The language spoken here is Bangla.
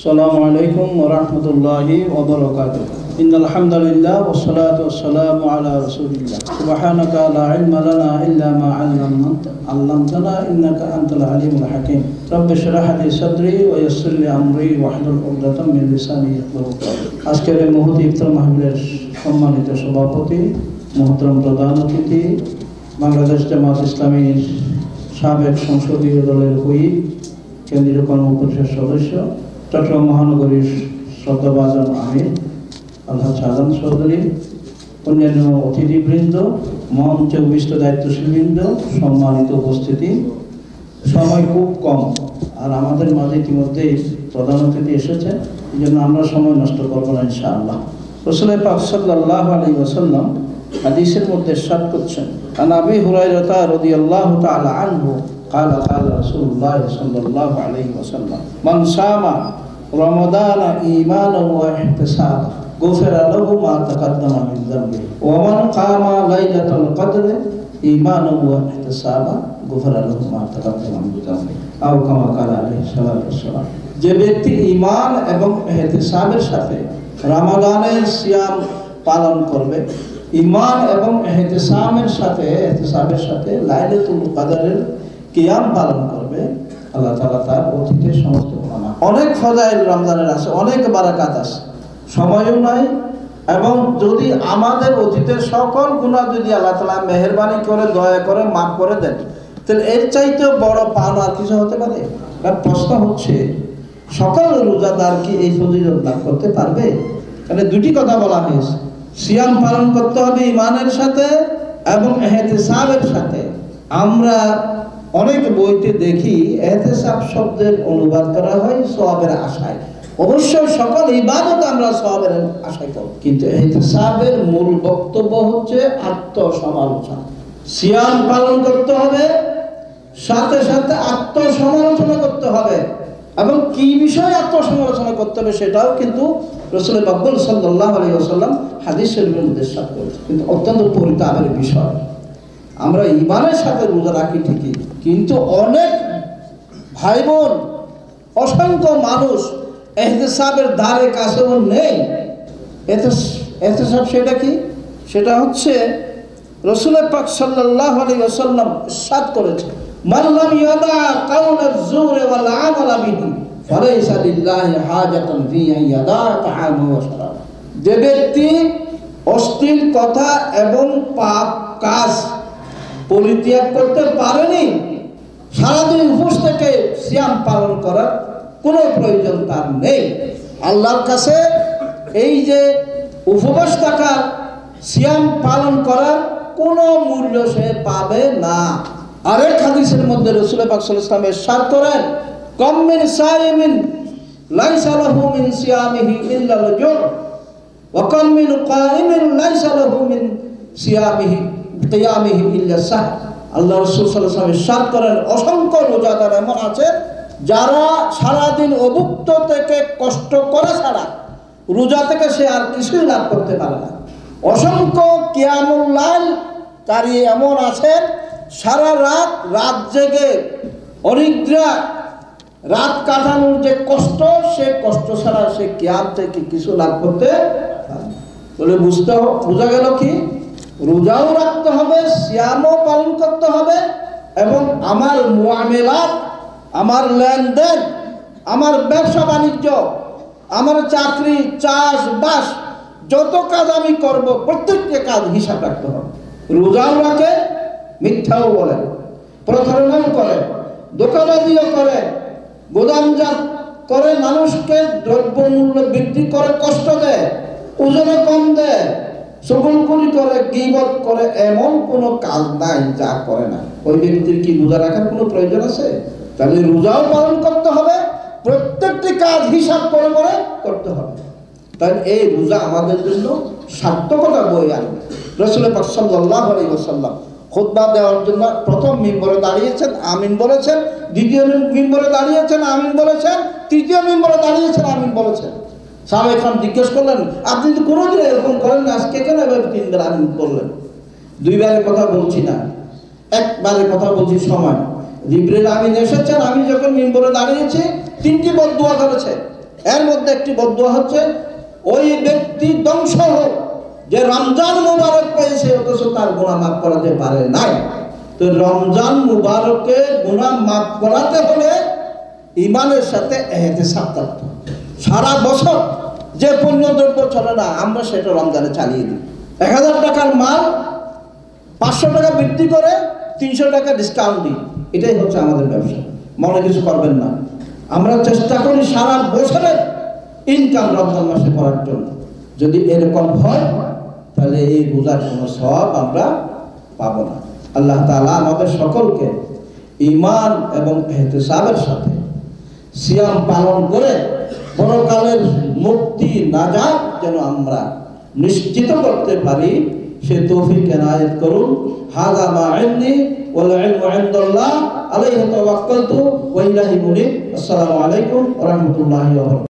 আসসালামু আলাইকুম ওয়া রাহমাতুল্লাহি ওয়া বারাকাতুহু। ইন্নাল হামদালিল্লাহ ওয়াস সালাতু ওয়াস সালামু আলা রাসূলিল্লাহ। সুবহানাকা লা ইলমা লানা ইল্লা মা 'allamtana ইন্নাকা আনতাল আলিমুল হাকীম। রাব্বি ইশরাহ লি সাদরি ওয়া ইয়াসসির লি আমরি ওয়াহলুল 'উকদাতাম মিন লিসানি ইয়াফকাহু কওলি। আজকের এই মুহূর্তে ইফতার মাহফিলের সম্মানিত সভাপতি, মুহতারাম প্রধান অতিথি, বাংলাদেশ জামাত ইসলামীর সাবেক সংসদীয় দলের হুইপ, কেন্দ্রীয় কর্ম পরিষদ সদস্য, চট্টগ্রাম মহানগরীর শ্রদ্ধাভাজন আমির আলহাজ শাহজাহান চৌধুরী, অন্যান্য অতিথিবৃন্দ, মঞ্চে উপবিষ্ট দায়িত্বশীলবৃন্দ, সম্মানিত উপস্থিতি। সময় খুব কম, আর আমাদের মাঝে ইতিমধ্যে প্রধান অতিথি এসেছেন, এই জন্য আমরা সময় নষ্ট করবো না ইনশাআল্লাহ। রাসূল পাক সাল্লাল্লাহু আলাইহি ওয়াসাল্লাম হাদিসের মধ্যে ইরশাদ করছেন, আন আবি হুরায়রা রাদিয়াল্লাহু তাআলা আনহু قال قال رسول الله صلى الله عليه وسلم من صام رمضان إيمانا واحتسابا غفر له ما تقدم من ذنبه ومن قام ليلة القدر إيمانا واحتسابا غفر له ما تقدم من ذنبه أو كما قال عليه الصلاة والسلام। যে ব্যক্তি ঈমান এবং ইহতিসাবের সাথে রমাদানের সিয়াম পালন করবে, ঈমান এবং ইহতিসাবের সাথে লাইলাতুল কদরের কিয়াম পালন করবে, আল্লাহ তাআলা তার অতীতের সমস্ত গুনাহ, অনেক ফজাইল রমজানের আছে, অনেক বারাকাত আছে, সময়ও নাই। এবং যদি আমাদের অতীতের সকল গুনাহ যদি আল্লাহ তাআলা মেহেরবানি করে দয়া করে মাফ করে দেন, তাহলে এর চাইতে বড় পাওনা আর কিছু হতে পারে? তার প্রশ্ন হচ্ছে, সকল রোজাদার কি এই ফজিলত লাভ করতে পারবে? মানে দুটি কথা বলা হয়েছে, সিয়াম পালন করতে হবে ঈমানের সাথে এবং ইহতিসাবের সাথে। আমরা অনেক বইতে দেখি ইহতিসাব শব্দের অনুবাদ করা হয় সওয়াবের আশায়। অবশ্যই সকল ইবাদত আমরা সওয়াবের আশায় করি, কিন্তু ইহতিসাবের মূল বক্তব্য হচ্ছে আত্মসমালোচনা। সিয়াম পালন করতে হবে, সাথে সাথে আত্মসমালোচনা করতে হবে, এবং কি বিষয়ে আত্মসমালোচনা করতে হবে সেটাও কিন্তু রাসূল পাক সাল্লাল্লাহু আলাইহি ওয়াসাল্লাম হাদিস শরীফের মধ্যে ইরশাদ করেছেন। কিন্তু অত্যন্ত পরিতাপের বিষয়, আমরা ঈমানের সাথে রোজা রাখি ঠিকই, কিন্তু অনেক ভাই বোন, অসংখ্য মানুষ ইহতিসাবের ধারে কাছেও নেই। ইহতিসাব সেটা কি? সেটা হচ্ছে রাসূল পাক সাল্লাল্লাহু আলাইহি ওয়াসাল্লাম ইরশাদ করেছেন, মান লাম ইয়াদা কাওলাজ জুর ওয়াল আমালা বিহি ফালাইসা লিল্লাহি হাজাতুন ফি ইয়াদা তাআমা ওয়া শারাব। যে ব্যক্তি অশ্লীল কথা এবং পাপ কাজ পরিত্যাগ করতে পারেনি, সারাদিন উপোস থেকে সিয়াম পালন করার কোনো প্রয়োজন তার নেই। আল্লাহর কাছে এই যে উপবাস থাকা, সিয়াম পালন করার কোনো মূল্য সে পাবে না। আরেক হাদিসের মধ্যে রাসূল পাক সাল্লাল্লাহু আলাইহি ওয়াসাল্লাম ইরশাদ করেন, কাম মিন সাইমিন লাইসা লাহু মিন সিয়ামিহি ইল্লা আল-জুর ওয়া কাম মিন কাইমিন লাইসা লাহু মিন সিয়ামিহি কিয়ামিহি ইল্লা সাহ। আল্লাহ রাসূল সাল্লাল্লাহু আলাইহি ওয়াসাল্লাম ইরশাদ করেন, অসংখ্য রোজাদার এমন আছে যারা সারাদিন অভুক্ত থেকে কষ্ট করা ছাড়া রোজা থেকে সে আর কিছুই লাভ করতে পারে না। অসংখ্য কিয়ামুল লাইল কারি এমন আছেন, সারা রাত জেগে অনিদ্রা রাত কাটানোর যে কষ্ট, সে কষ্ট ছাড়া সে কিয়াম থেকে কিছু লাভ করতে পারে। বলে বোঝা গেল কি, রোজাও রাখতে হবে, সিয়ামও পালন করতে হবে, এবং আমার মুআমেলাত, আমার লেনদেন, আমার ব্যবসা বাণিজ্য, আমার চাকরি, চাষবাস, যত কাজ আমি করব প্রত্যেকটা কাজ হিসাব রাখতে হবে। রোজাও রাখে, মিথ্যাও বলে, প্রতারণাও করে, ধোঁকাবাজিও করে, গোদামজাত করে, মানুষকে দ্রব্যমূল্য বৃদ্ধি করে কষ্ট দেয়, ওজনে কম দেয়, চগলখড়ি করে, গীবত করে, এমন কোনো কাজ নাই যা করে না। ওই ব্যক্তির কি রোজা রাখার কোনো প্রয়োজন আছে? তাহলে রোজাও পালন করতে হবে, প্রত্যেকটি কাজ হিসাব করে করে করতে হবে। তাই এই রোজা আমাদের জন্য সার্থকতা বয়ে আনবে। রাসূল পাক সাল্লাল্লাহু আলাইহি ওয়াসাল্লাম খুতবা দেওয়ার জন্য প্রথম মিম্বরে দাঁড়িয়েছেন, আমিন বলেছেন, দ্বিতীয় মিম্বরে দাঁড়িয়েছেন, আমিন বলেছেন, তৃতীয় মিম্বরে দাঁড়িয়েছেন, আমিন বলেছেন। সাহাবায়ে কেরাম জিজ্ঞেস করলেন, আপনি তো কোনোদিন এরকম করেন না, আজকে কেন এভাবে তিনবার আমিন বললেন? দুইবারের কথা বলছি না, একবারের কথা বলছি। সময় জিবরিল আমিন এসেছেন, আমি যখন মিম্বরে দাঁড়িয়েছি, তিনটি বদদুয়া করেছে। এর মধ্যে একটি বদদুয়া হচ্ছে ওই ব্যক্তি ধ্বংস হোক যে রমজান মুবারক পেয়েছে অথচ তার গুনাহ মাফ করাতে পারে নাই। তো রমজান মুবারকে গুনাহ মাফ করাতে হলে ঈমানের সাথে ইহতিসাব থাকতে হবে। সারা বছর যে পুণ্যদ্রব্য চলে না আমরা সেটা রমজানে চালিয়ে দিই। 1000 টাকার মাল 500 টাকা বৃদ্ধি করে 300 টাকা ডিসকাউন্ট দিই, এটাই হচ্ছে আমাদের ব্যবসা। মনে কিছু করবেন না, আমরা চেষ্টা করি সারা বছরের ইনকাম রমজান মাসে করার জন্য। যদি এরকম হয় তাহলে এই বোঝার কোনো সওয়াব আমরা পাবো না। আল্লাহ তাআলা আমাদের সকলকে ঈমান এবং ইহতিসাবের সাথে সিয়াম পালন করে পরকালের মুক্তি নাজাত যেন আমরা নিশ্চিত করতে পারি সে তৌফিক এনায়েত করুন। হাযা মা ইনদি ওয়াল ইলমু ইনদাল্লাহ আলাইহি তাওয়াক্কালতু ওয়া ইলাইহি মুনীব। আসসালামু আলাইকুম ওয়া রাহমাতুল্লাহি ওয়া বারাকাতুহু।